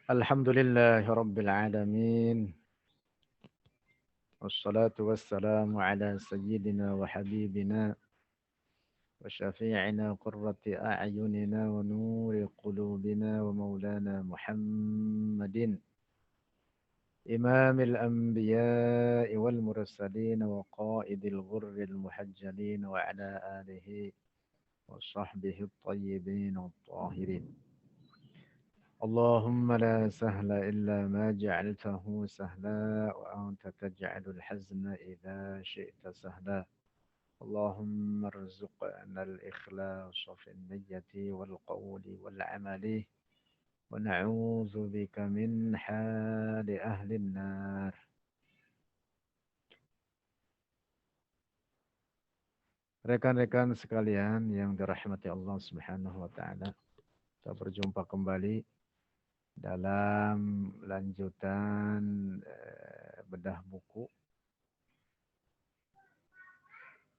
Alhamdulillahi Rabbil Alamin. Wassalatu wassalamu ala sayyidina wa habibina wa syafi'ina qurrati a'yunina wa nuri qulubina wa maulana Muhammadin imamil anbiya'i wal mursalin wa qaidil ghurril muhajjalin wa ala alihi wa sahbihi at-tayyibin at-tahirin. اللهم لا سهل إلا ما جعلته سهلا وأنت تجعل الحزن إذا شئت سهلا. اللهم ارزقنا الإخلاص في النية والقول والعمل ونعوذ بك من حال أهل النار. Rekan-rekan sekalian yang dirahmati Allah Subhanahu wa taala, kita berjumpa kembali dalam lanjutan bedah buku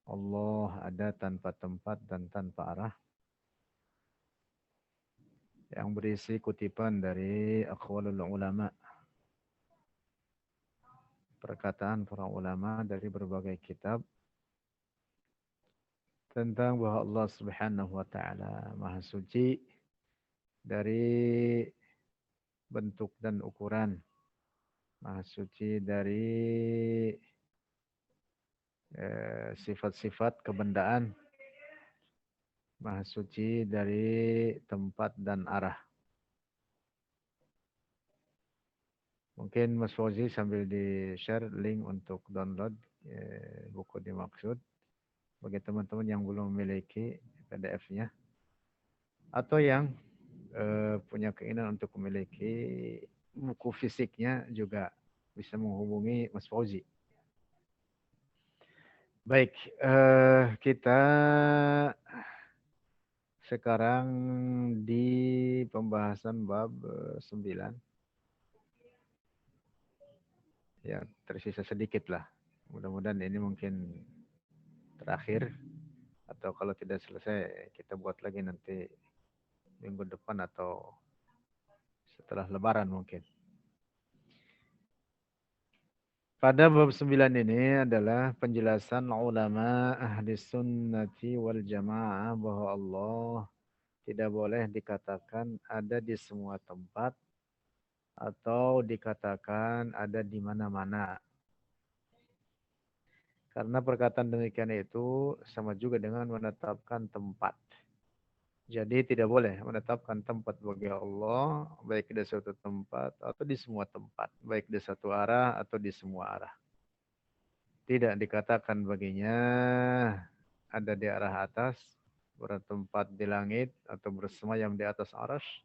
Allah ada tanpa tempat dan tanpa arah yang berisi kutipan dari aqwalul ulama, perkataan para ulama dari berbagai kitab tentang bahwa Allah Subhanahu wa taala Maha Suci dari bentuk dan ukuran, Maha Suci dari sifat-sifat kebendaan, Maha Suci dari tempat dan arah. Mungkin Mas Fauzi sambil di-share link untuk download buku dimaksud bagi teman-teman yang belum memiliki PDF-nya atau yang punya keinginan untuk memiliki buku fisiknya juga bisa menghubungi Mas Fauzi. Baik, kita sekarang di pembahasan bab 9. Ya, tersisa sedikit lah. Mudah-mudahan ini mungkin terakhir. Atau kalau tidak selesai, kita buat lagi nanti minggu depan atau setelah lebaran mungkin. Pada bab 9 ini adalah penjelasan ulama ahli sunnati wal jamaah bahwa Allah tidak boleh dikatakan ada di semua tempat atau dikatakan ada di mana-mana. Karena perkataan demikian itu sama juga dengan menetapkan tempat. Jadi tidak boleh menetapkan tempat bagi Allah baik di suatu tempat atau di semua tempat, baik di satu arah atau di semua arah. Tidak dikatakan baginya ada di arah atas, bertempat di langit atau bersemayam di atas arasy.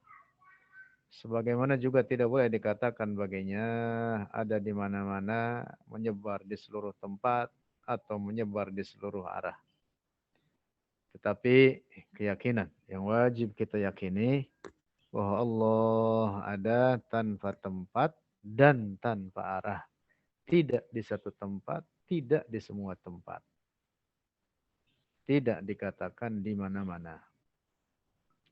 Sebagaimana juga tidak boleh dikatakan baginya ada di mana-mana, menyebar di seluruh tempat atau menyebar di seluruh arah. Tetapi keyakinan yang wajib kita yakini bahwa Allah ada tanpa tempat dan tanpa arah. Tidak di satu tempat, tidak di semua tempat. Tidak dikatakan di mana-mana.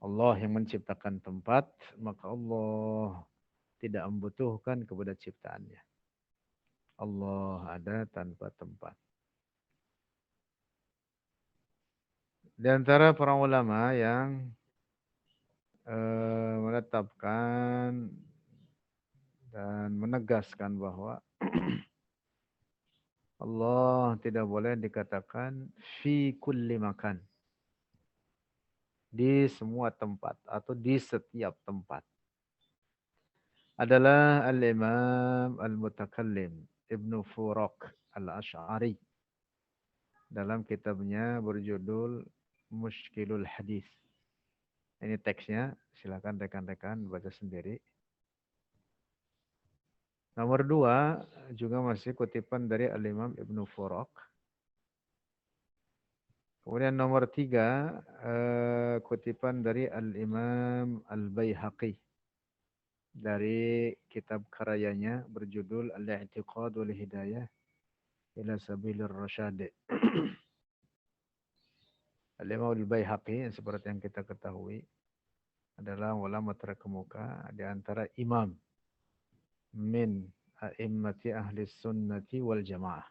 Allah yang menciptakan tempat, maka Allah tidak membutuhkan kepada ciptaannya. Allah ada tanpa tempat. Di antara para ulama yang menetapkan dan menegaskan bahwa Allah tidak boleh dikatakan fi kulli makan. Di semua tempat atau di setiap tempat. Adalah Al-Imam Al-Mutakallim Ibnu Furak Al-Ash'ari. Dalam kitabnya berjudul Mushkilul Hadis. Ini teksnya, silakan rekan-rekan baca sendiri. Nomor 2 juga masih kutipan dari Al-Imam Ibnu Furak. Kemudian nomor 3 kutipan dari Al-Imam Al-Baihaqi dari kitab karyanya berjudul Al-I'tiqad wal Hidayah ila Sabilir Rasyad. Al-Imam Al-Baihaqi seperti yang kita ketahui adalah ulama terkemuka di antara imam min a'immati ahli sunnati wal jamaah.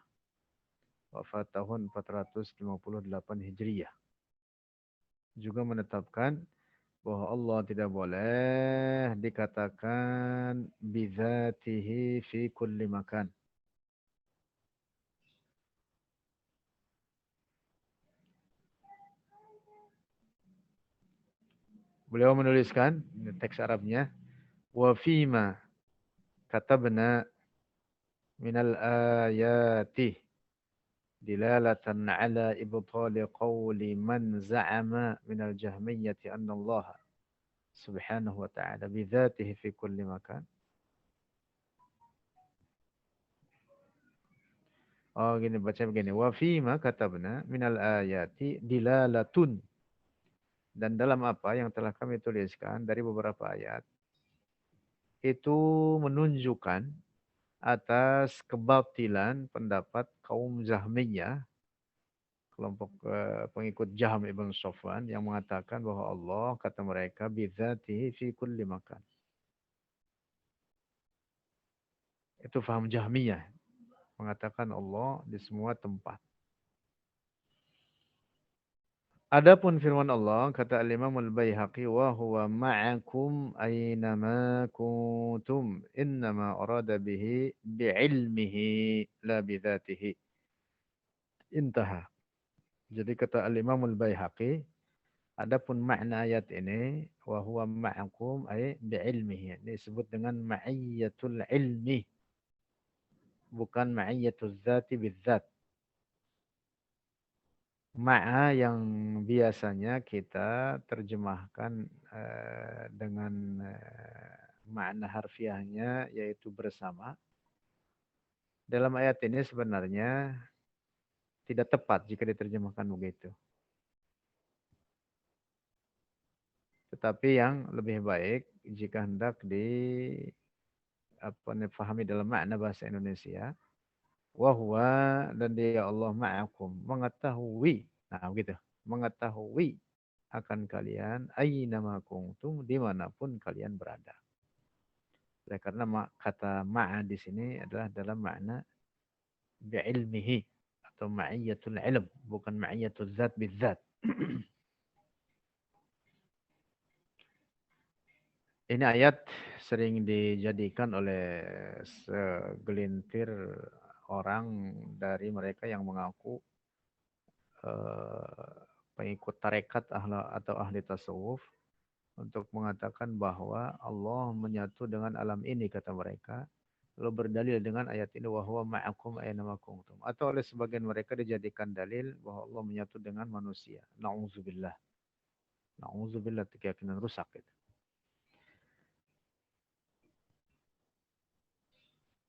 Wafat tahun 458 Hijriyah. Juga menetapkan bahwa Allah tidak boleh dikatakan bidzatihi fi kulli makan. Beliau menuliskan teks Arabnya wa fima katabna minal ayati dilalatan ala ibtali qawli man za'ama minal jahmiyyati anna Allah subhanahu wa ta'ala bidzatihi fi kulli makan. Oh gini, baca begini. Wa fima katabna minal ayati dilalatun. Dan dalam apa yang telah kami tuliskan dari beberapa ayat, itu menunjukkan atas kebatilan pendapat kaum Jahmiyah, kelompok pengikut Jahm ibn Safwan yang mengatakan bahwa Allah, kata mereka, bidzatihi fi kulli makan. Itu faham Jahmiyah, mengatakan Allah di semua tempat. Adapun firman Allah, kata Al-Imam Al-Baihaqi, wa huwa ma'akum aynama kuntum innama arada bihi bi'ilmihi la bidzatihi. Intaha. Jadi kata Al-Imam Al-Baihaqi, adapun makna ayat ini, wa huwa ma'akum ay bi'ilmihi. Ini disebut dengan ma'iyyatul ilmi, bukan ma'iyyatul dzati bidzat. Ma'a yang biasanya kita terjemahkan dengan makna harfiahnya yaitu bersama. Dalam ayat ini sebenarnya tidak tepat jika diterjemahkan begitu. Tetapi yang lebih baik jika hendak dipahami dalam makna bahasa Indonesia, wahwa dan dia Allah ma'akum, mengetahui. Nah, begitu. Mengetahui akan kalian aynama kuntum, dimanapun kalian berada. Oleh karena kata ma'a di sini adalah dalam makna bi'ilmihi atau ma'iyyatul ilm, bukan ma'iyyatul zat bizzat. Ini ayat sering dijadikan oleh segelintir orang dari mereka yang mengaku pengikut tarekat atau ahli tasawuf untuk mengatakan bahwa Allah menyatu dengan alam ini, kata mereka. Lalu berdalil dengan ayat ini, wa huwa ma'akum aynama kuntum. Atau oleh sebagian mereka dijadikan dalil bahwa Allah menyatu dengan manusia. Na'udzubillah. Na'udzubillah, keyakinan rusak itu.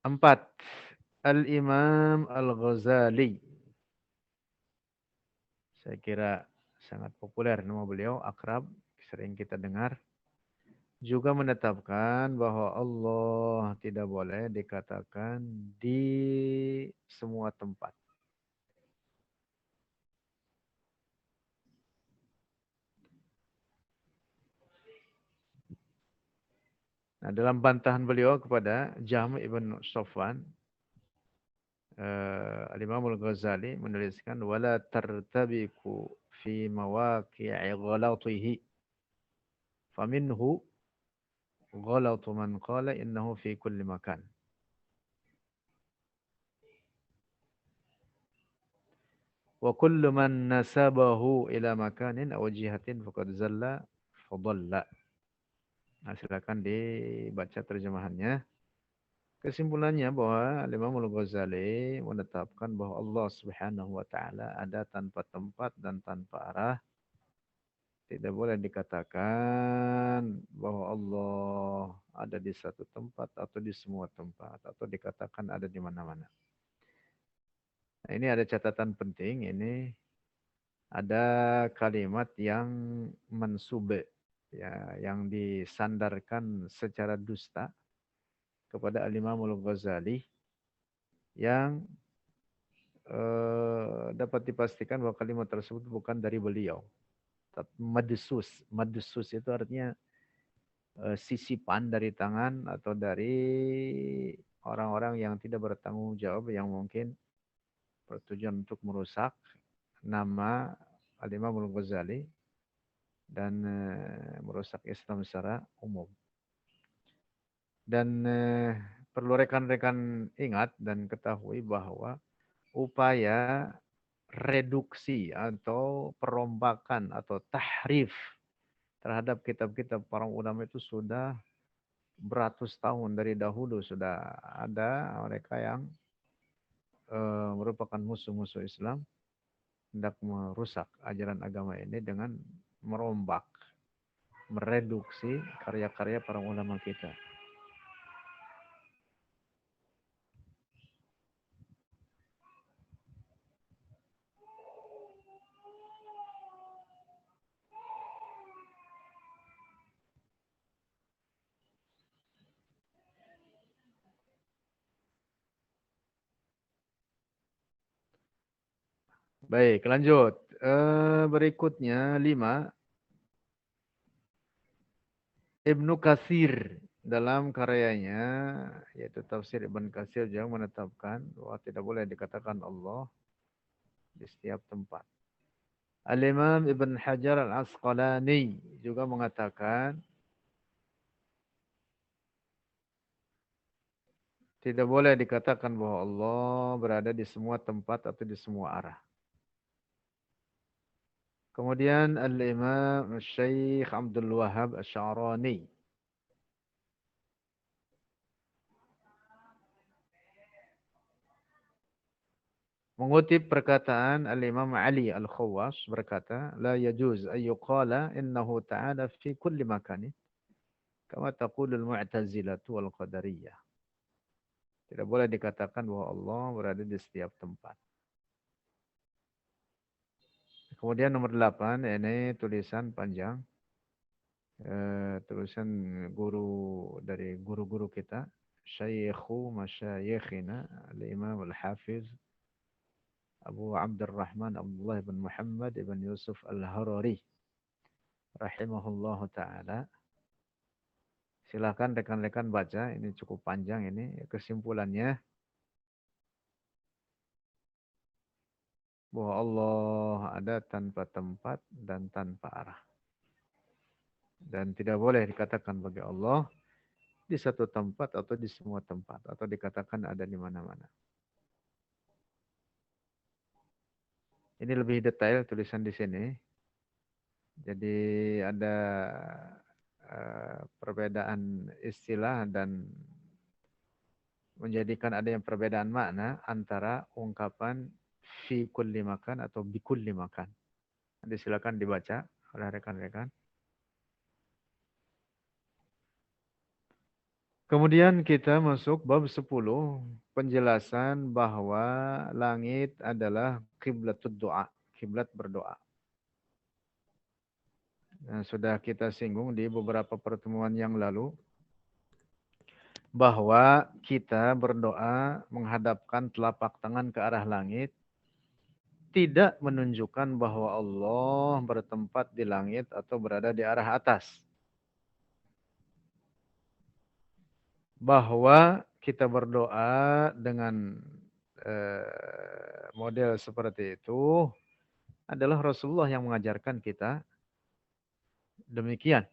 4. Al-Imam Al-Ghazali. Saya kira sangat populer nama beliau, akrab, sering kita dengar. Juga menetapkan bahwa Allah tidak boleh dikatakan di semua tempat. Nah, dalam bantahan beliau kepada Jahm ibn Safwan, Al-Imam Al-Ghazali menuliskan wala tartabiku fi mawaqi'i ghalatihi faminhu ghalatu man qala innahu fi kulli makan. Wa kullu man nasabahu ila makanin aw jihatin faqad zalla fadalla. Nah, silakan dibaca terjemahannya. Kesimpulannya bahwa Imam Al-Ghazali menetapkan bahwa Allah Subhanahu wa taala ada tanpa tempat dan tanpa arah. Tidak boleh dikatakan bahwa Allah ada di satu tempat atau di semua tempat atau dikatakan ada di mana-mana. Nah, ini ada catatan penting, ini ada kalimat yang mensube, ya, yang disandarkan secara dusta kepada Al-Imam Al-Ghazali yang dapat dipastikan bahwa kalimat tersebut bukan dari beliau. Madsus. Madsus itu artinya sisipan dari tangan atau dari orang-orang yang tidak bertanggung jawab yang mungkin bertujuan untuk merusak nama Al-Imam Al-Ghazali dan merusak Islam secara umum. Dan perlu rekan-rekan ingat dan ketahui bahwa upaya reduksi atau perombakan atau tahrif terhadap kitab-kitab para ulama itu sudah beratus tahun dari dahulu sudah ada mereka yang merupakan musuh-musuh Islam hendak merusak ajaran agama ini dengan merombak, mereduksi karya-karya para ulama kita. Baik, lanjut. Berikutnya 5. Ibnu Katsir dalam karyanya yaitu tafsir Ibnu Katsir juga menetapkan bahwa tidak boleh dikatakan Allah di setiap tempat. Al-Imam Ibn Hajar Al-Asqalani juga mengatakan tidak boleh dikatakan bahwa Allah berada di semua tempat atau di semua arah. Kemudian Al-Imam Syekh Abdul Wahhab Asy-Sya'rani mengutip perkataan Al-Imam Ali Al-Khawas berkata, "La yajuz an yuqala innahu ta'ala fi kulli makanin kama taqulul Mu'tazilah wal Qadariyah." Tidak boleh dikatakan bahwa Allah berada di setiap tempat. Kemudian nomor 8, ini tulisan panjang. Tulisan guru dari guru-guru kita. Syaikhu masyayikhina al-Imam al-Hafiz Abu Abdurrahman Abdullah bin Muhammad bin Yusuf al-Harari. Rahimahullahu ta'ala. Silakan rekan-rekan baca. Ini cukup panjang ini. Kesimpulannya. Bahwa Allah ada tanpa tempat dan tanpa arah. Dan tidak boleh dikatakan bagi Allah di satu tempat atau di semua tempat. Atau dikatakan ada di mana-mana. Ini lebih detail tulisan di sini. Jadi ada perbedaan istilah dan menjadikan adanya perbedaan makna antara ungkapan fi kulli makan atau bi kulli makan. Nanti silakan dibaca oleh rekan-rekan. Kemudian kita masuk bab 10, penjelasan bahwa langit adalah kiblatud doa, kiblat berdoa. Nah, sudah kita singgung di beberapa pertemuan yang lalu bahwa kita berdoa menghadapkan telapak tangan ke arah langit tidak menunjukkan bahwa Allah bertempat di langit atau berada di arah atas. Bahwa kita berdoa dengan model seperti itu adalah Rasulullah yang mengajarkan kita demikian.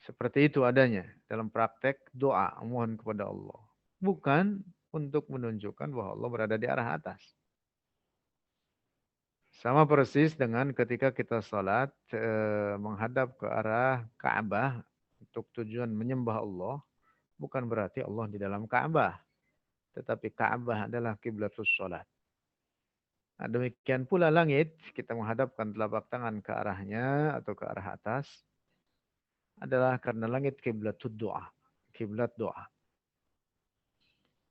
Seperti itu adanya dalam praktek doa mohon kepada Allah. Bukan untuk menunjukkan bahwa Allah berada di arah atas. Sama persis dengan ketika kita salat menghadap ke arah Ka'bah untuk tujuan menyembah Allah. Bukan berarti Allah di dalam Ka'bah. Tetapi Ka'bah adalah kiblatus salat. Nah, demikian pula langit, kita menghadapkan telapak tangan ke arahnya atau ke arah atas adalah karena langit kiblatud doa, kiblat doa.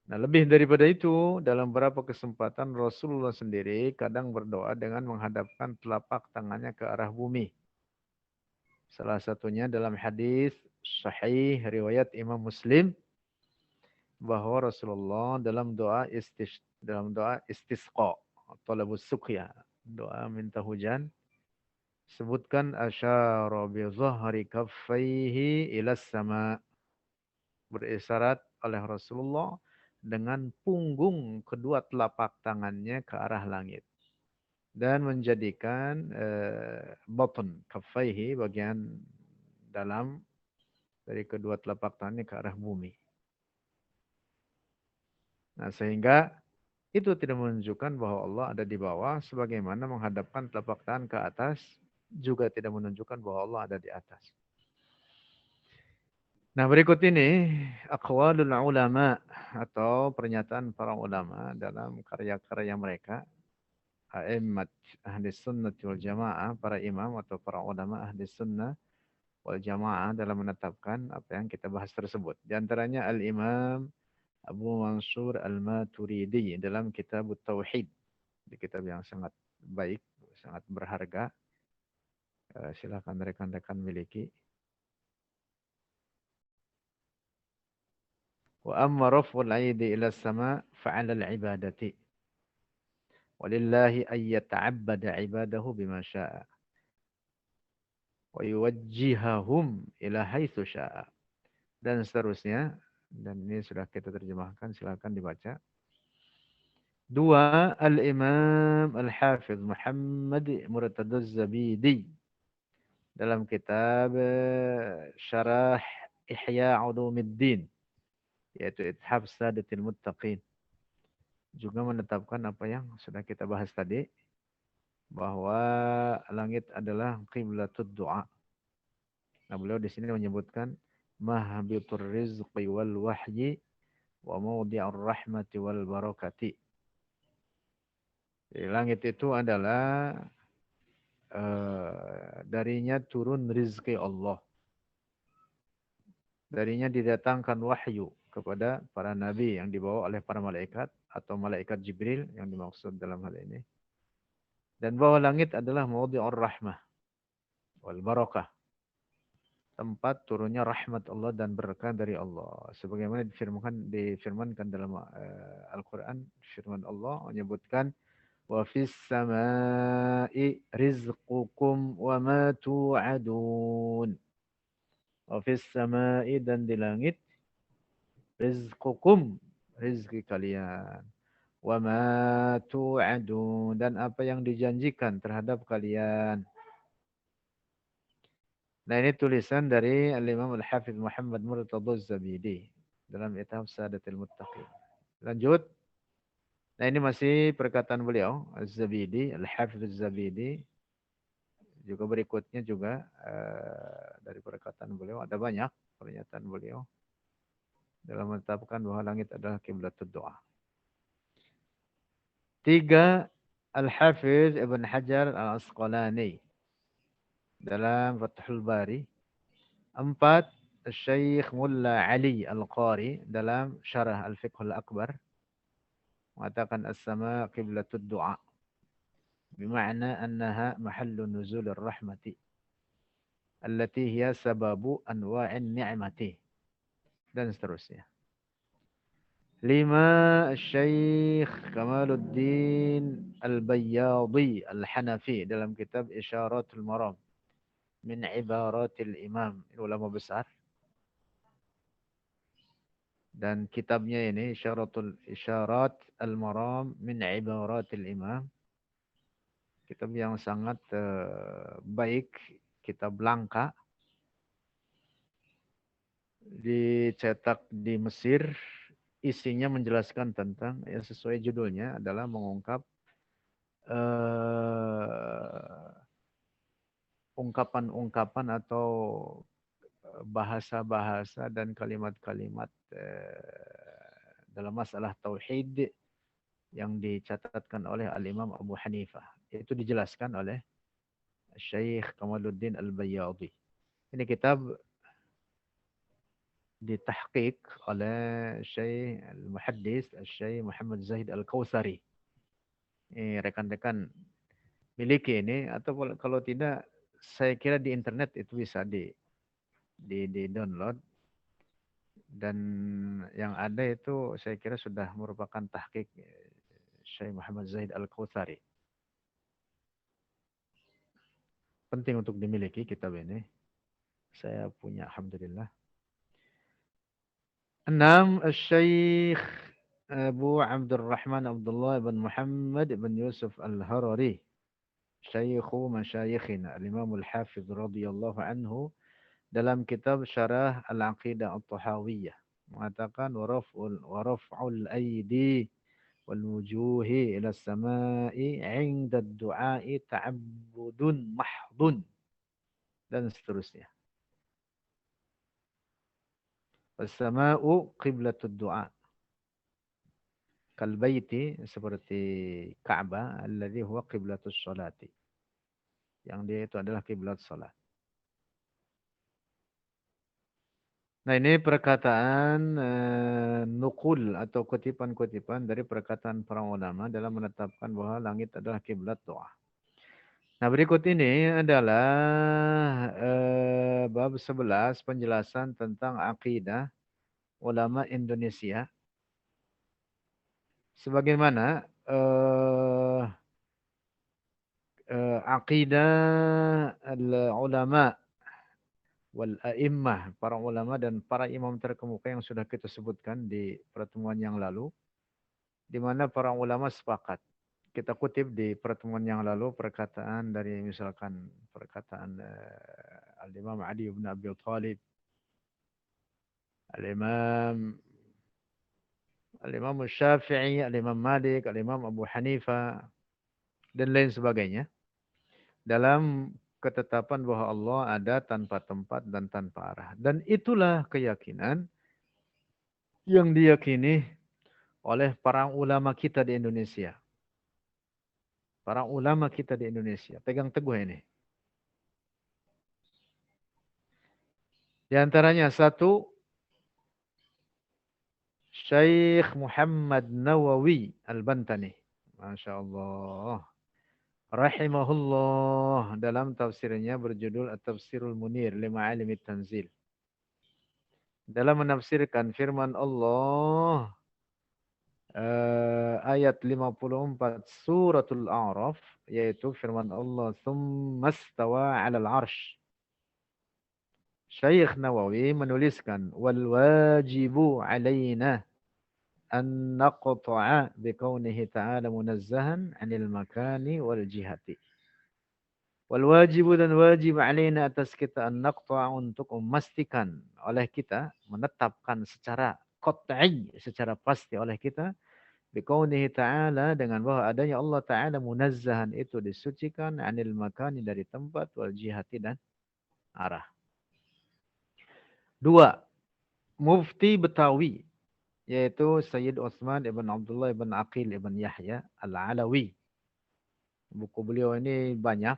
Nah, lebih daripada itu, dalam beberapa kesempatan Rasulullah sendiri kadang berdoa dengan menghadapkan telapak tangannya ke arah bumi. Salah satunya dalam hadis sahih riwayat Imam Muslim bahwa Rasulullah dalam doa istisqa, talabus suqya, doa minta hujan, sebutkan asyara bi dhahri kaffaihi ila sama, berisyarat oleh Rasulullah dengan punggung kedua telapak tangannya ke arah langit dan menjadikan batn kaffaihi, bagian dalam dari kedua telapak tangannya ke arah bumi. Nah, sehingga itu tidak menunjukkan bahwa Allah ada di bawah, sebagaimana menghadapkan telapak tangan ke atas juga tidak menunjukkan bahwa Allah ada di atas. Nah, berikut ini aqwalul ulama atau pernyataan para ulama dalam karya-karya mereka, a'immat ahli sunnah wal jamaah, para imam atau para ulama ahli sunnah wal jamaah dalam menetapkan apa yang kita bahas tersebut. Di antaranya Al-Imam Abu Mansur Al-Maturidi dalam kitab Tauhid, di kitab yang sangat baik, sangat berharga. Silakan rekan-rekan miliki. Wa amma raf'ul 'aidi ila sama fa'ala al-ibadati. Walillahi ay yata'abbada 'ibadahu bima syaa wa yuwajjihahum ila haitsu syaa. Dan seterusnya, dan ini sudah kita terjemahkan, silakan dibaca. Dua, Al-Imam Al-Hafiz Muhammad Murtada Az-Zabidi dalam kitab Syarah Ihya Ulumuddin, yaitu Ithaf Sadatil Muttaqin, juga menetapkan apa yang sudah kita bahas tadi, bahwa langit adalah qiblatud du'a. Nah, beliau di sini menyebutkan mahbitur rizqi wal wahyi wa mawdi'ur rahmati wal barakati. Jadi, langit itu adalah darinya turun rizki Allah. Darinya didatangkan wahyu kepada para nabi yang dibawa oleh para malaikat atau malaikat Jibril yang dimaksud dalam hal ini. Dan bahwa langit adalah mawdi'ur rahmah wal barakah, tempat turunnya rahmat Allah dan berkah dari Allah. Sebagaimana difirmankan dalam Al-Quran, firman Allah menyebutkan wa fis samai rizqukum wa ma tu'adun. Wa fis samai, dan di langit, rizqukum, rizki kalian. Wa ma tu'adun, dan apa yang dijanjikan terhadap kalian. Nah, ini tulisan dari Al-Imam Al-Hafidh Muhammad Murtada Az-Zabidi dalam Ithaf Sadatil Muttaqin. Lanjut. Nah, ini masih perkataan beliau, Az-Zabidi, Al-Hafidh Az-Zabidi. Juga berikutnya juga dari perkataan beliau, ada banyak pernyataan beliau dalam menetapkan bahwa langit adalah kiblatud doa. 3, Al-Hafidh Ibn Hajar Al-Asqalani dalam Fathul Bari. 4, Syekh Mulla Ali Al-Qari dalam Syarah Al-Fiqhul Akbar mengatakan as-sama qiblatud du'a, bima'na annaha mahallu nuzul ar-rahmati allati hiya sababu anwa'in ni'mati, dan seterusnya. 5, Syekh Kamaluddin Al-Bayyadi Al-Hanafi dalam kitab Isyaratul Maram min Ibaratil Imam, ulama besar. Dan kitabnya ini Isyarat Al-Maram min Ibaratil Imam, kitab yang sangat baik, kitab langka, dicetak di Mesir. Isinya menjelaskan tentang, ya sesuai judulnya, adalah mengungkap ungkapan-ungkapan atau bahasa-bahasa dan kalimat-kalimat dalam masalah tauhid yang dicatatkan oleh Al-Imam Abu Hanifah. Itu dijelaskan oleh Syekh Kamaluddin Al-Bayyadi. Ini kitab ditahqiq oleh Syekh Al-Muhaddis Syekh Muhammad Zahid Al-Kautsari. Rekan-rekan miliki ini, atau kalau tidak, saya kira di internet itu bisa di download Dan yang ada itu saya kira sudah merupakan tahqiq Syekh Muhammad Zaid Al-Kautsari. Penting untuk dimiliki kitab ini. Saya punya alhamdulillah. 6. Syekh Abu Abdurrahman Abdullah bin Muhammad bin Yusuf Al-Harari. Syekhu masyayikhina Al-Imam Al-Hafiz radhiyallahu anhu dalam kitab Syarah Al-Aqidah At-Tahawiyah mengatakan waraf'ul aidi wal wujuhi ila samai 'inda ad-du'a'i ta'abbudun mahdun dan seterusnya. Was-sama'u qiblatud du'a. Kal baiti seperti Ka'bah alladhi huwa qiblatus sholati. Yang dia itu adalah kiblat salat. Nah ini perkataan nukul atau kutipan-kutipan dari perkataan para ulama dalam menetapkan bahwa langit adalah kiblat doa. Nah berikut ini adalah bab 11 penjelasan tentang akidah ulama Indonesia. Sebagaimana akidah ulama wal a'immah, para ulama dan para imam terkemuka yang sudah kita sebutkan di pertemuan yang lalu, di mana para ulama sepakat. Kita kutip di pertemuan yang lalu perkataan dari misalkan perkataan Al-Imam Ali bin Abi Thalib, Al-Imam Al-Imam Syafi'i, Al-Imam Malik, Al-Imam Abu Hanifah dan lain sebagainya dalam ketetapan bahwa Allah ada tanpa tempat dan tanpa arah. Dan itulah keyakinan yang diyakini oleh para ulama kita di Indonesia. Para ulama kita di Indonesia. Pegang teguh ini. Di antaranya satu, Syekh Muhammad Nawawi Al-Bantani. Masya Allah. Rahimahullah. Dalam tafsirnya berjudul At-Tafsirul Munir Lima Alimit Tanzil. Dalam menafsirkan firman Allah ayat 54 suratul A'raf, yaitu firman Allah tsummastawa 'alal 'arsy. Syekh Nawawi menuliskan wal wajibu 'alaina an naqta'a biqaunihi ta'ala munazzahan 'anil makani wal jihati. Wal wajibu dan wajib 'alaina atas kita an naqta'a untuk memastikan oleh kita, menetapkan secara qat'i, secara pasti oleh kita biqaunihi ta'ala dengan bahwa adanya Allah Ta'ala munazzahan itu disucikan 'anil makani dari tempat wal jihati dan arah. Dua, Mufti Betawi, yaitu Sayyid Utsman ibn Abdullah ibn Aqil ibn Yahya Al-Alawi. Buku beliau ini banyak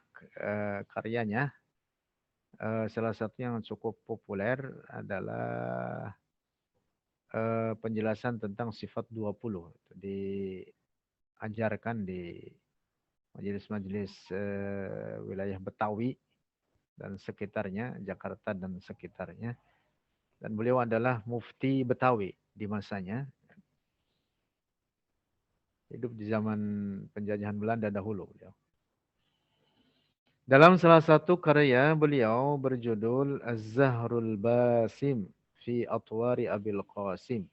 karyanya. Salah satu yang cukup populer adalah penjelasan tentang sifat 20. Diajarkan di majelis-majelis wilayah Betawi dan sekitarnya, Jakarta dan sekitarnya. Dan beliau adalah mufti Betawi di masanya. Hidup di zaman penjajahan Belanda dahulu beliau. Dalam salah satu karya beliau berjudul Az-Zahrul Basim fi Atwari Abil Qasim.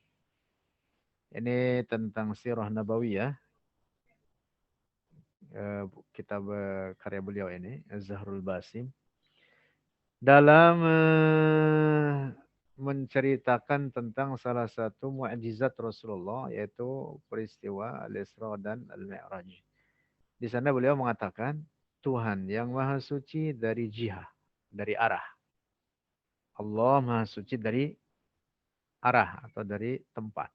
Ini tentang sirah nabawiyah. Kitab karya beliau ini, Az-Zahrul Basim. Dalam menceritakan tentang salah satu mukjizat Rasulullah, yaitu peristiwa Al-Isra dan Al-Mi'raj. Di sana beliau mengatakan, Tuhan yang maha suci dari jihah, dari arah. Allah maha suci dari arah atau dari tempat.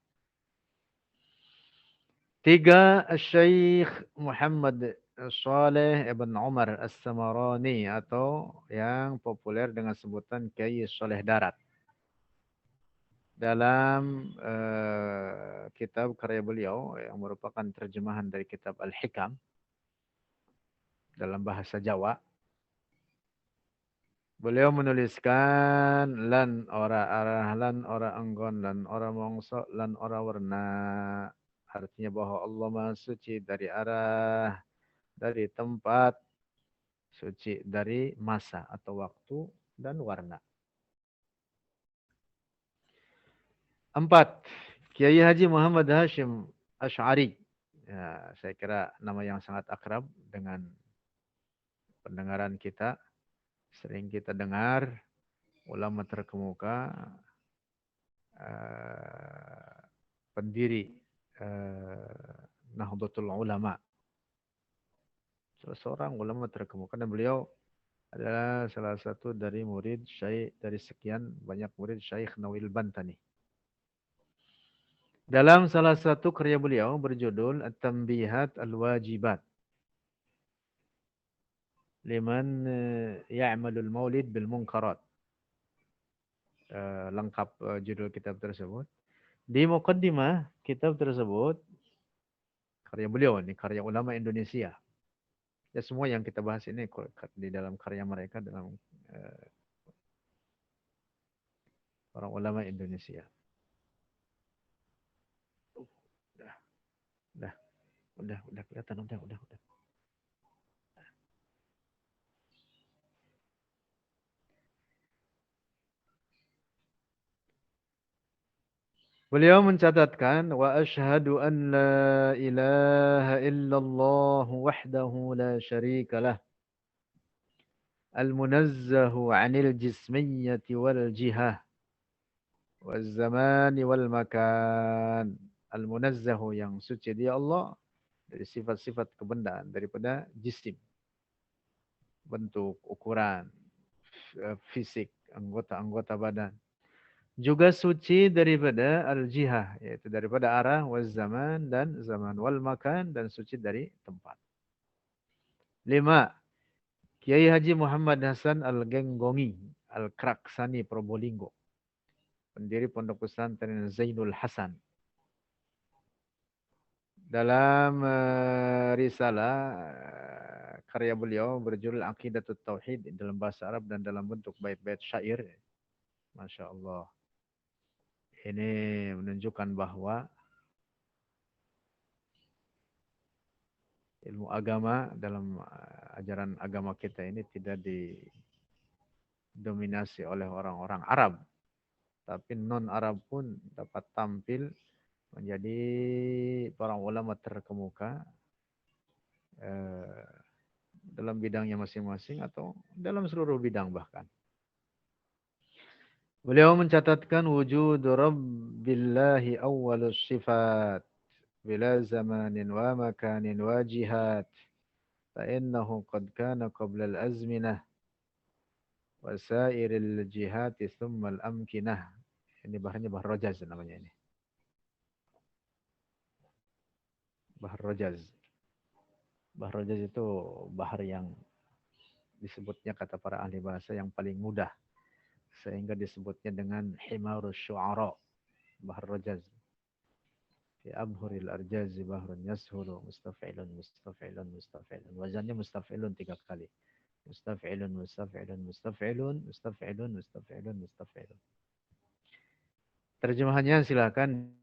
Tiga, Syekh Muhammad Saleh Ibn Umar As-Samarani atau yang populer dengan sebutan Kiai Saleh Darat. Dalam kitab karya beliau yang merupakan terjemahan dari kitab Al-Hikam dalam bahasa Jawa, Beliau menuliskan lan ora arah lan ora enggon lan ora mongso lan ora warna. Artinya bahwa Allah Maha Suci dari arah, dari tempat, suci dari masa atau waktu dan warna. 4. Kiai Haji Muhammad Hashim Asy'ari. Ya, saya kira nama yang sangat akrab dengan pendengaran kita. Sering kita dengar ulama terkemuka, pendiri Nahdlatul Ulama. Seorang ulama terkemuka dan beliau adalah salah satu dari murid Syekh dari sekian banyak murid Syekh Nawil Bantani. Dalam salah satu karya beliau berjudul At-Tanbihat Al-Wajibat liman ya'malul maulid bil munkarat. Lengkap judul kitab tersebut. Di muqaddimah kitab tersebut karya beliau ini karya ulama Indonesia. Ya semua yang kita bahas ini di dalam karya mereka dalam orang ulama Indonesia. Udah, udah, udah kelihatan, udah. Beliau mencatatkan wa asyhadu an la ilaha illallah wahdahu la syarika lah al-munazzahu 'anil jismiyyati wal jihah wal zamani wal makan. Al-munazzahu yang suci dia Allah dari sifat-sifat kebendaan daripada jisim, bentuk, ukuran, fisik, anggota-anggota badan. Juga suci daripada al-jihah, yaitu daripada arah, wal zaman dan zaman, wal makan dan suci dari tempat. 5. Kiai Haji Muhammad Hasan Al-Genggongi Al-Kraksani Probolinggo, pendiri Pondok Pesantren Zainul Hasan. Dalam risalah karya beliau berjudul Aqidatut Tauhid dalam bahasa Arab dan dalam bentuk bait-bait syair. Masya Allah. Ini menunjukkan bahwa ilmu agama dalam ajaran agama kita ini tidak didominasi oleh orang-orang Arab. Tapi non-Arab pun dapat tampil menjadi para ulama terkemuka dalam bidangnya masing-masing atau dalam seluruh bidang bahkan. Beliau mencatatkan wujud Rabbillahi awwalus sifat bila zamanin wa makanin wa jihad fa innahu qad kana qabla al-azminah wa sairil jihati thumma al-amkinah. Ini bahannya Bahr Rajaz namanya ini. Bahr Rajaz. Bahr Rajaz itu bahar yang disebutnya kata para ahli bahasa yang paling mudah. Sehingga disebutnya dengan Himarus Syu'ara. Bahr Rajaz. Fi abhuril arjazi bahrun yashulu mustaf'ilun mustaf'ilun mustaf'ilun. Wazannya mustaf'ilun 3 kali. Mustaf'ilun mustaf'ilun mustaf'ilun mustaf'ilun mustaf'ilun mustaf'ilun. Terjemahannya silakan.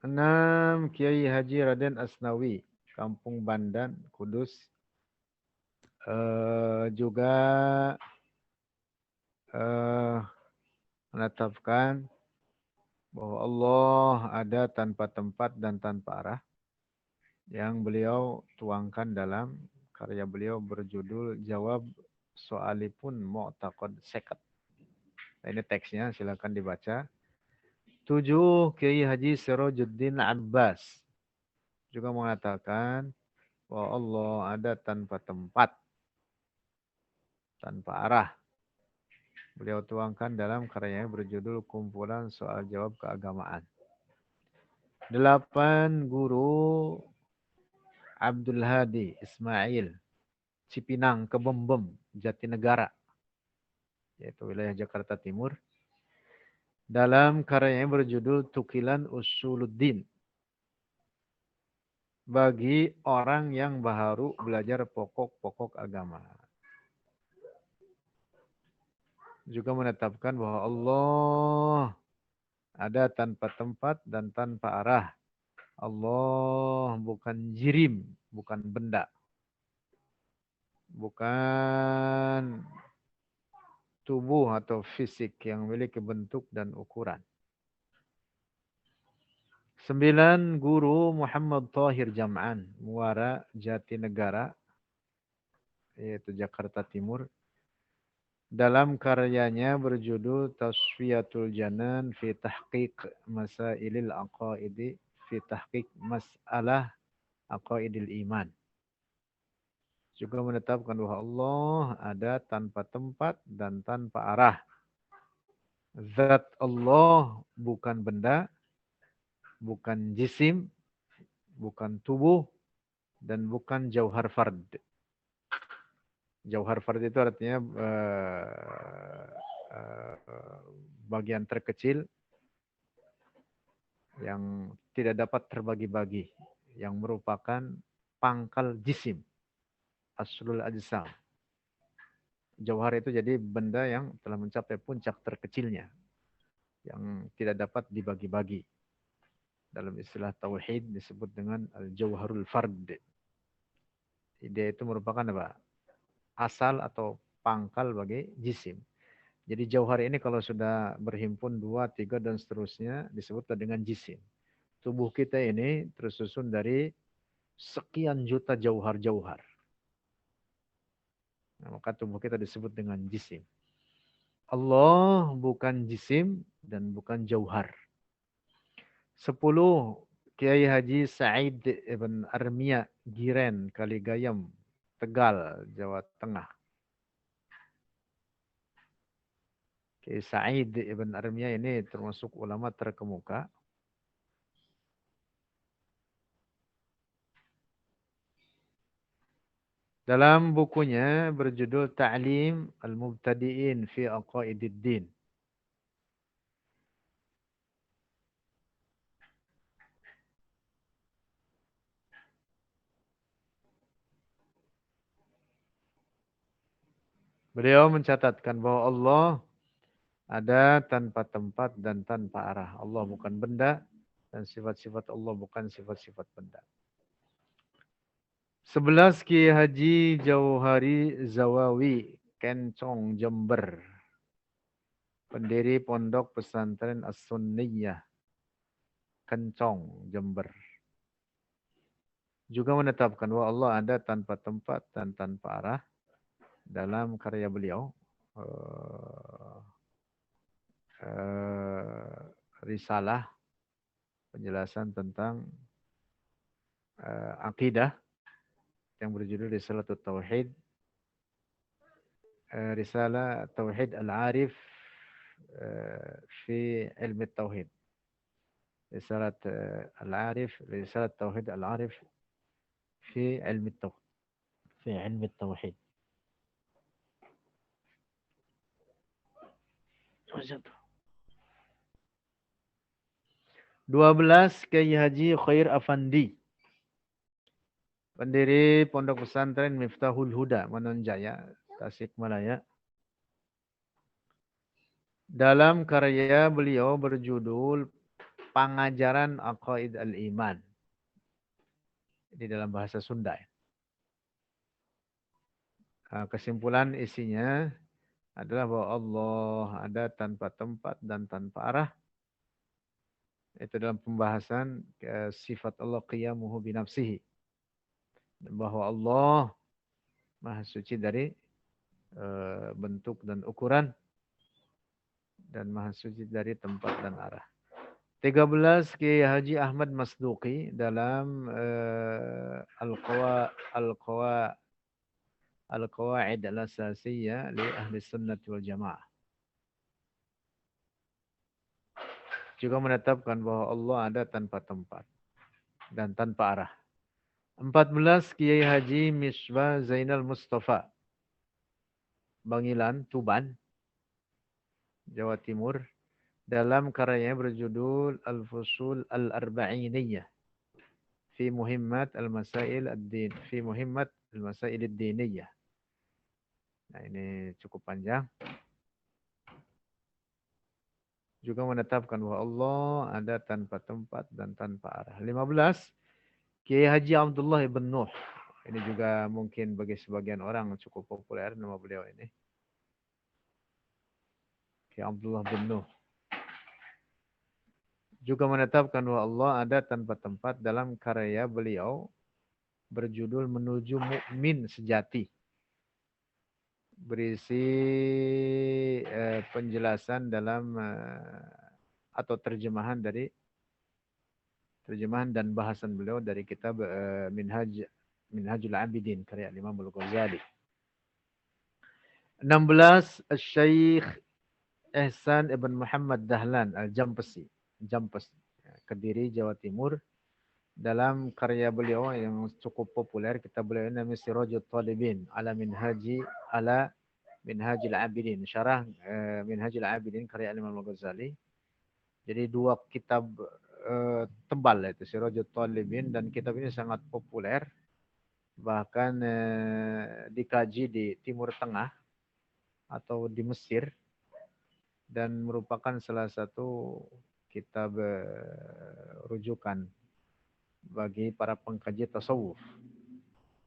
Enam, Kiai Haji Raden Asnawi, Kampung Bandan, Kudus. Juga eh, menetapkan bahwa Allah ada tanpa tempat dan tanpa arah yang beliau tuangkan dalam karya beliau berjudul Jawab Soalipun Mu'taqad Sekat. Nah, ini teksnya, silakan dibaca. 7. Kiai Haji Sirojuddin Abbas juga mengatakan bahwa Allah ada tanpa tempat, tanpa arah. Beliau tuangkan dalam karyanya berjudul Kumpulan Soal Jawab Keagamaan. 8. Guru Abdul Hadi Ismail Cipinang Kebembem Jatinegara, yaitu wilayah Jakarta Timur. Dalam karyanya berjudul Tukilan Usuluddin, bagi orang yang baru belajar pokok-pokok agama. Juga menetapkan bahwa Allah ada tanpa tempat dan tanpa arah. Allah bukan jirim, bukan benda. Bukan tubuh atau fisik yang memiliki bentuk dan ukuran. 9. Guru Muhammad Thahir Jam'an, Muara Jatinegara, yaitu Jakarta Timur. Dalam karyanya berjudul Tasfiyatul Janan fi Tahqiq Masailil Aqaidi fi Tahqiq Mas'alah Aqaidil Iman. Juga menetapkan bahwa Allah ada tanpa tempat dan tanpa arah. Zat Allah bukan benda, bukan jisim, bukan tubuh, dan bukan jauhar fard. Jauhar fard itu artinya bagian terkecil yang tidak dapat terbagi-bagi, yang merupakan pangkal jisim, aslul ajsam. Jauhar itu jadi benda yang telah mencapai puncak terkecilnya, yang tidak dapat dibagi-bagi. Dalam istilah tauhid disebut dengan al-jauharul fard. Dia itu merupakan apa? Asal atau pangkal bagi jisim. Jadi jauhar ini kalau sudah berhimpun 2, 3 dan seterusnya disebutlah dengan jisim. Tubuh kita ini tersusun dari sekian juta jauhar-jauhar. Nah, maka tubuh kita disebut dengan jisim. Allah bukan jisim dan bukan jauhar. 10. Kiai Haji Said Ibn Armia Giren Kaligayam Tegal Jawa Tengah. Kiai Said Ibn Armia ini termasuk ulama terkemuka. Dalam bukunya berjudul Ta'lim Al-Mubtadi'in fi Aqaididdin. Beliau mencatatkan bahwa Allah ada tanpa tempat dan tanpa arah. Allah bukan benda dan sifat-sifat Allah bukan sifat-sifat benda. 11. Ki Haji Jauhari Zawawi Kencong Jember. Pendiri Pondok Pesantren As-Sunniyah Kencong Jember. Juga menetapkan bahwa Allah ada tanpa tempat dan tanpa arah. Dalam karya beliau risalah penjelasan tentang akidah yang berjudul Risalah Tauhid, Risalah Tauhid Al-Arif fi Ilmi Tauhid. Risalah Al-Arif, Risalah Tauhid Al-Arif fi Ilmi Tauhid. Fi Ilmi Tauhid. 12. Kiai Haji Khair Afandi, pendiri Pondok Pesantren Miftahul Huda, Manonjaya, Tasikmalaya. Dalam karya beliau berjudul Pengajaran Aqaid Al-Iman. Ini dalam bahasa Sunda. Kesimpulan isinya, adalah bahwa Allah ada tanpa tempat dan tanpa arah. Itu dalam pembahasan sifat Allah qiyamuhu binafsihi. Bahwa Allah maha suci dari bentuk dan ukuran dan maha suci dari tempat dan arah. 13 Kiai Haji Ahmad Masduqi dalam Al-Qawaid Al-Asasiyah li Ahli Sunnah wal Jamaah. Juga menetapkan bahwa Allah ada tanpa tempat dan tanpa arah. 14 Kiai Haji Misbah Zainal Mustafa Bangilan, Tuban, Jawa Timur, dalam karyanya berjudul Al-Fusul Al-Arba'iniyah fi Muhimmat Al-Masail Ad-Din fi Muhimmat Al-Masail Ad-Diniyah. Nah, ini cukup panjang. Juga menetapkan bahwa Allah ada tanpa tempat dan tanpa arah. 15 Kiai Haji Abdullah ibn Nuh. Ini juga mungkin bagi sebagian orang cukup populer nama beliau ini. Kiai Abdullah bin Nuh. Juga menetapkan bahwa Allah ada tanpa tempat dalam karya beliau berjudul Menuju Mukmin Sejati. Berisi penjelasan dalam atau terjemahan dan bahasan beliau dari kitab Minhajul Abidin karya Imam Al-Ghazali. 16 Syekh Ihsan Ibn Muhammad Dahlan Al-Jampesi, Kediri, Jawa Timur. Dalam karya beliau yang cukup populer, kitab beliau ini namanya Sirajul Talibin ala Minhajil Abidin, syarah Minhajil Abidin karya Imam Al-Ghazali. Jadi dua kitab tebal itu Sirajul Talibin, dan kitab ini sangat populer, bahkan dikaji di Timur Tengah atau di Mesir, dan merupakan salah satu kitab rujukan bagi para pengkaji tasawuf.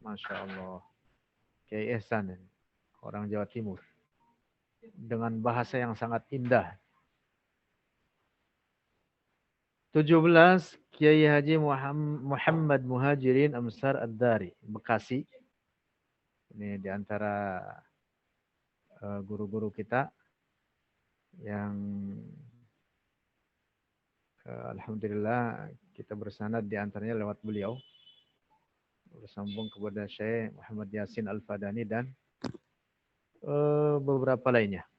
Masya Allah. Kiai Ihsan, orang Jawa Timur. Dengan bahasa yang sangat indah. 17 Kiai Haji Muhammad Muhajirin Amsar Ad-Dari, Bekasi. Ini diantara guru-guru kita yang alhamdulillah kita bersanad diantaranya lewat beliau. Bersambung kepada Syekh Muhammad Yasin Al-Fadani dan beberapa lainnya.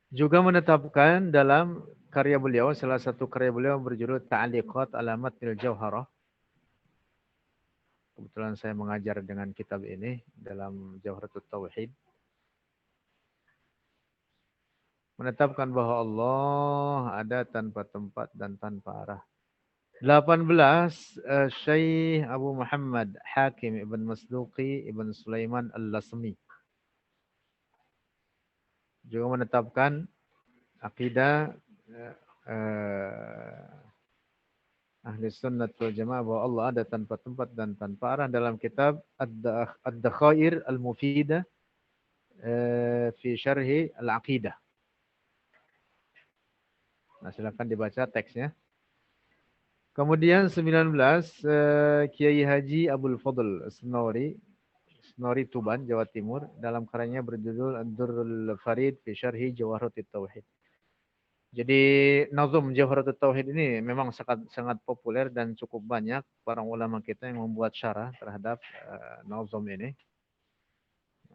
Juga menetapkan dalam karya beliau, salah satu karya beliau berjudul Ta'liqat Alamat Matnil Jauharah. Kebetulan saya mengajar dengan kitab ini dalam Jauharatul Tauhid. Menetapkan bahwa Allah ada tanpa tempat dan tanpa arah. 18 Syekh Abu Muhammad Hakim Ibn Masduqi Ibn Sulaiman Al-Lasmi juga menetapkan akidah Ahli Sunnah wal Jamaah bahwa Allah ada tanpa tempat dan tanpa arah dalam kitab Ad-Dakhair Al-Mufidah fi Syarhi Al-Aqidah. Nah, silakan dibaca teksnya. Kemudian 19 Kiai Haji Abdul Fadl Snori Tuban, Jawa Timur, dalam karyanya berjudul Ad-Durrul Farid fi Syarhi Jawahiratul Tauhid. Jadi nazum Jawahiratul Tauhid ini memang sangat populer dan cukup banyak para ulama kita yang membuat syarah terhadap nazum ini.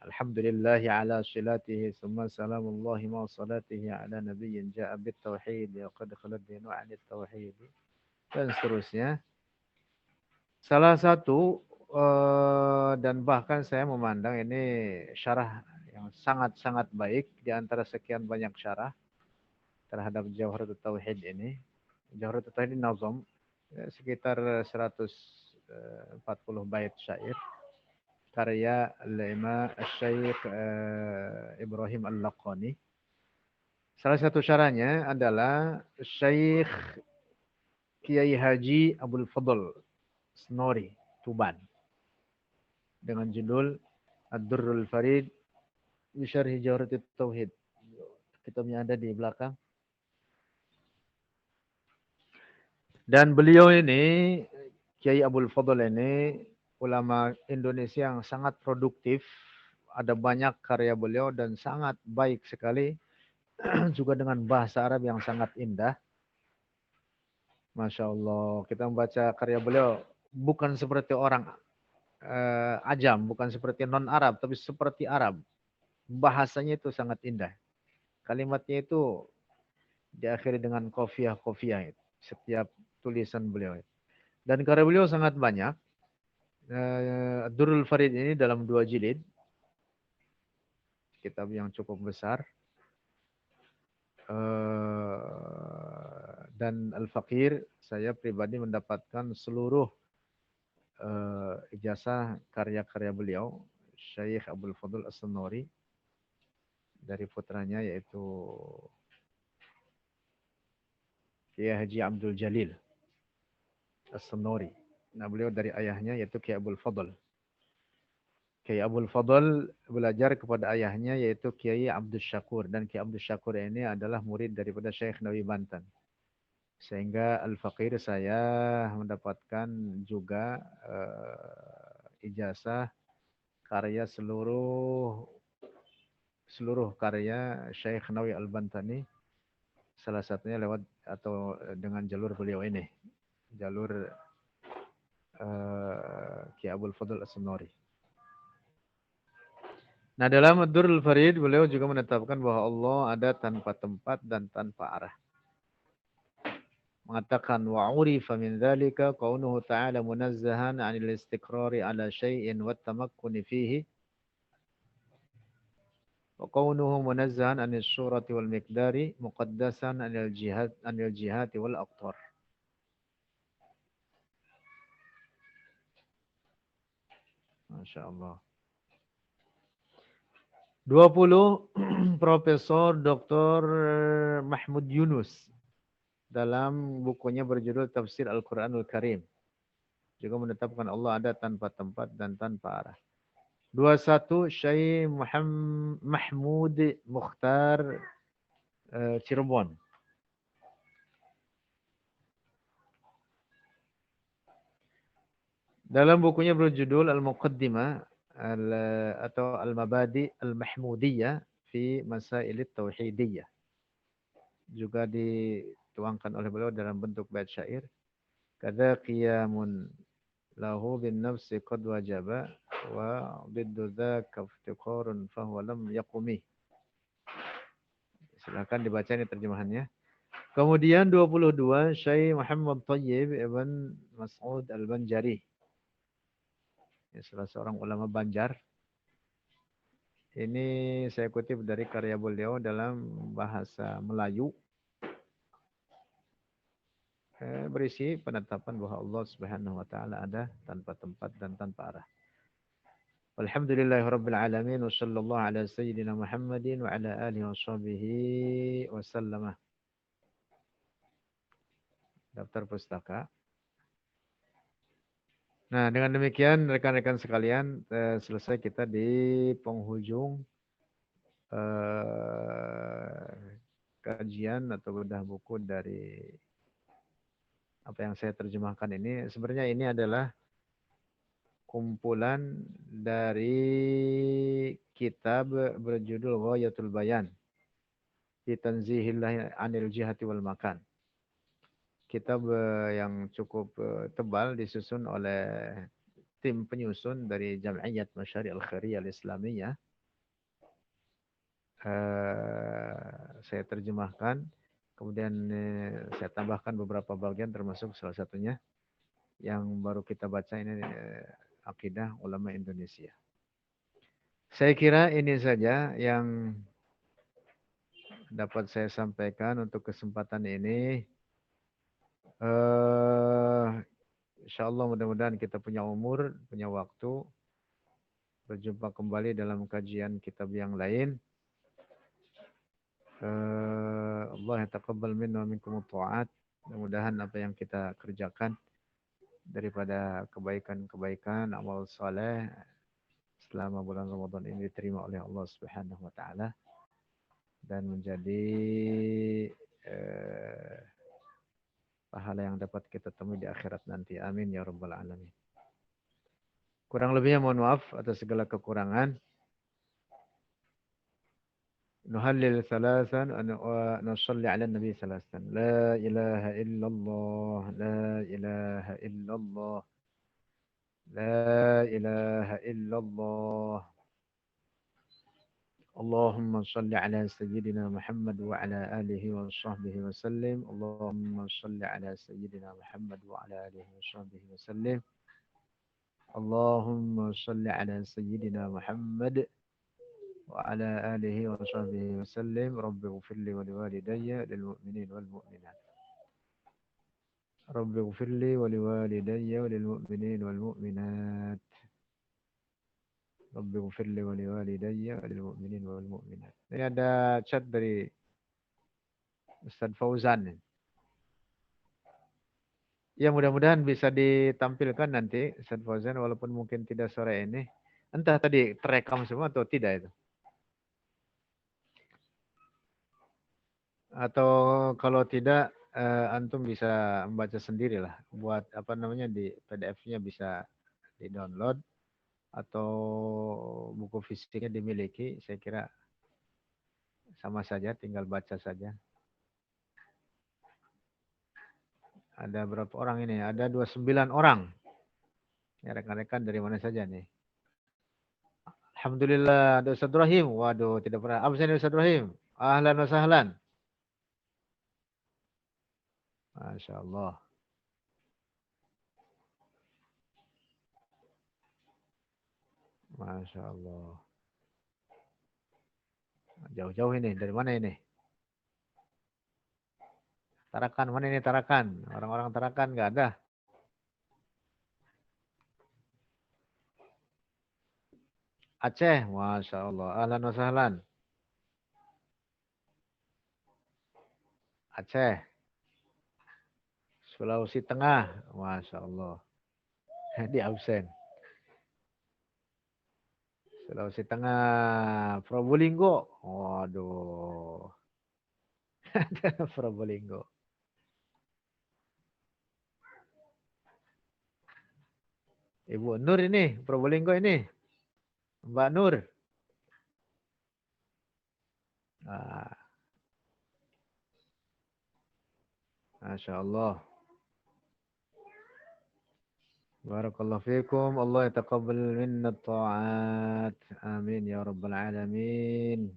Alhamdulillahi ala silatihi summa salamullahi ma salatihi ala nabiyyin ja'a bit tauhid ya qad khalat dinu 'anit tauhid dan seterusnya. Salah satu dan bahkan saya memandang ini syarah yang sangat-sangat baik di antara sekian banyak syarah terhadap Jawharatul Tauhid ini. Jawharatul Tauhid ini nazam sekitar 140 bait syair karya Al-Imam Syekh Ibrahim Al-Laqani. Salah satu syarahnya adalah Syekh Kiai Haji Abdul Fadl Snori Tuban dengan judul Ad-Durrul Farid Bisyarhi Jawharatit Tauhid. Kitabnya ada di belakang. Dan beliau ini, Kiai Abdul Fadl ini, ulama Indonesia yang sangat produktif. Ada banyak karya beliau dan sangat baik sekali. Juga dengan bahasa Arab yang sangat indah. Masya Allah. Kita membaca karya beliau bukan seperti orang ajam, bukan seperti non-Arab, tapi seperti Arab. Bahasanya itu sangat indah. Kalimatnya itu diakhiri dengan kofiah-kofiah itu. Setiap tulisan beliau. Dan karya beliau sangat banyak. Durrul Farid ini dalam 2 jilid. Kitab yang cukup besar. Dan Al-Faqir, saya pribadi mendapatkan seluruh ijazah karya-karya beliau. Syekh Abdul Fadl As-Sanuri. Dari putranya yaitu Kiai Haji Abdul Jalil As-Sanuri. Nah, beliau dari ayahnya yaitu Kiai Abdul Fadl. Kiai Abdul Fadl belajar kepada ayahnya yaitu Kiai Abdul Syakur. Dan Kiai Abdul Syakur ini adalah murid daripada Syekh Nawawi Banten. Sehingga Al-Faqir saya mendapatkan juga ijazah karya seluruh karya Syekh Nawawi Al-Bantani. Salah satunya lewat atau dengan jalur beliau ini. Jalur Kiai Abdul Fadl As-Sanuri. Nah, dalam Ad-Durrul Farid beliau juga menetapkan bahwa Allah ada tanpa tempat dan tanpa arah. Mengatakan wa urifa min dzalika qaunuhu ta'ala munazzahan 'anil istiqrari 'ala syai'in wat tamakkuni fihi wa qaunuhu munazzahan 'anil surati wal miqdari muqaddasan 'anil jihati wal aqtar. Masya Allah. 20 Profesor Dr. Mahmud Yunus dalam bukunya berjudul Tafsir Al-Quranul Karim juga menetapkan Allah ada tanpa tempat dan tanpa arah. 21 Syekh Mahmud Mukhtar Cirebon. Dalam bukunya berjudul Al-Muqaddimah atau Al-Mabadi Al-Mahmudiyah fi Masail Tauhidiyah. Juga dituangkan oleh beliau dalam bentuk bait syair. Kadza qiyamun lahu bin nafsi qad wajaba wa biddu dzaka iftiqarun fahuwa lam yaqumi. Silakan dibaca ini terjemahannya. Kemudian 22 Syekh Muhammad Thayyib Ibn Mas'ud Al-Banjari. Salah seorang ulama Banjar. Ini saya kutip dari karya beliau dalam bahasa Melayu. Berisi penetapan bahwa Allah Subhanahu wa taala ada tanpa tempat dan tanpa arah. Alhamdulillahirabbil alamin wa sallallahu ala sayyidina Muhammadin wa ala alihi washabihi wasallama. Daftar pustaka. Nah, dengan demikian rekan-rekan sekalian, selesai kita di penghujung kajian atau bedah buku dari apa yang saya terjemahkan ini. Sebenarnya ini adalah kumpulan dari kitab berjudul Ghayatul Bayan fi Tanzihillah 'anil Jihati wal Makan. Kitab yang cukup tebal disusun oleh tim penyusun dari Jam'iyat Masyari' Al-Khairiyah Al-Islamiyah. Saya terjemahkan, kemudian saya tambahkan beberapa bagian termasuk salah satunya yang baru kita baca ini Akidah Ulama Indonesia. Saya kira ini saja yang dapat saya sampaikan untuk kesempatan ini. InsyaAllah mudah-mudahan kita punya umur, punya waktu. Berjumpa kembali dalam kajian kitab yang lain. Allah taqabbal minna wa minkum ta'at. Mudah-mudahan apa yang kita kerjakan daripada kebaikan-kebaikan, amal saleh selama bulan Ramadan ini diterima oleh Allah Subhanahu wa taala dan menjadi eh, pahala yang dapat kita temui di akhirat nanti. Amin ya rabbal alamin. Kurang lebihnya mohon maaf atas segala kekurangan. نهلل ثلاثا ونصلي على النبي ثلاثا لا إله إلا الله لا إله إلا الله لا إله إلا الله اللهم صل على سيدنا محمد وعلى آله وصحبه وسلم اللهم صل على سيدنا محمد وعلى آله وصحبه وسلم اللهم صل على سيدنا محمد وعلى آله وصحبه وسلم رب اغفر لي ولوالدي للمؤمنين والمؤمنات رب اغفر لي ولوالدي وللمؤمنين والمؤمنات رب اغفر لي ولوالدي وللمؤمنين والمؤمنات. Ini ada chat dari Ustaz Fauzan. Ya mudah-mudahan bisa ditampilkan nanti Ustaz Fauzan walaupun mungkin tidak sore ini. Entah tadi terekam semua atau tidak itu. Atau kalau tidak antum bisa membaca sendirilah. Buat apa namanya di PDF-nya bisa di-download atau buku fisiknya dimiliki, saya kira sama saja, tinggal baca saja. Ada berapa orang ini? Ada 29 orang. Ya, rekan-rekan dari mana saja nih? Alhamdulillah, ada Ustaz Rahim. Waduh, tidak pernah absen Ustaz Rahim. Ahlan wa sahlan. Masya Allah. Masya Allah. Jauh-jauh ini, dari mana ini? Tarakan, mana ini Tarakan? Orang-orang Tarakan nggak ada. Aceh, Masya Allah. Ahlan wa sahlan. Aceh. Sulawesi Tengah, Masya Allah. Di absen. Sulawesi Tengah, Probolinggo. Waduh. Probolinggo. Ibu Nur ini, Probolinggo ini. Mbak Nur. Ah, Masya Allah. Barakallahu fiikum. Allah yataqabbal minna ta'at. Amin ya rabbal alamin.